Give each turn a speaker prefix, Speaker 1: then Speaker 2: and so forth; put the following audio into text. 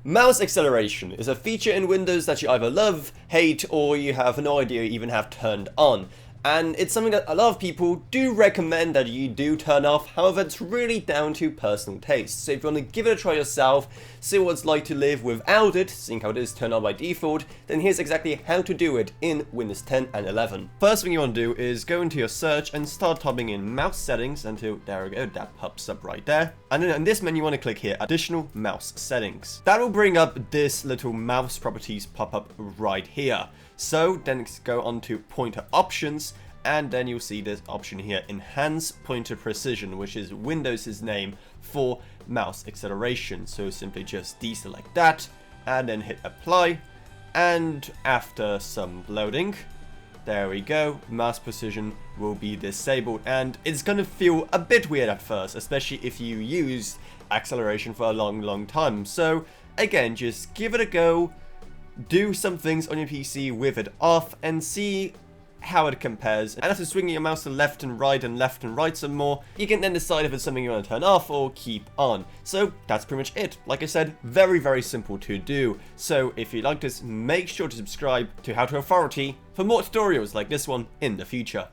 Speaker 1: Mouse acceleration is a feature in Windows that you either love, hate, or you have no idea you even have turned on. And it's something that a lot of people do recommend that you do turn off. However, it's really down to personal taste. So if you want to give it a try yourself, see what it's like to live without it, seeing how it is turned on by default, then here's exactly how to do it in Windows 10 and 11. First thing you want to do is go into your search and start typing in mouse settings until, there we go, that pops up right there. And then in this menu you want to click here, additional mouse settings. That will bring up this little mouse properties pop-up right here. So then go on to pointer options, and then you'll see this option here, enhance pointer precision, which is Windows's name for mouse acceleration. So simply just deselect that and then hit apply, and after some loading, there we go, mouse precision will be disabled, and it's gonna feel a bit weird at first, especially if you used acceleration for a long time. So again, just give it a go. Do some things on your PC with it off and see how it compares. And after swinging your mouse to left and right some more, you can then decide if it's something you want to turn off or keep on. So that's pretty much it. Like I said, very simple to do. So if you like this, make sure to subscribe to How to Authority for more tutorials like this one in the future.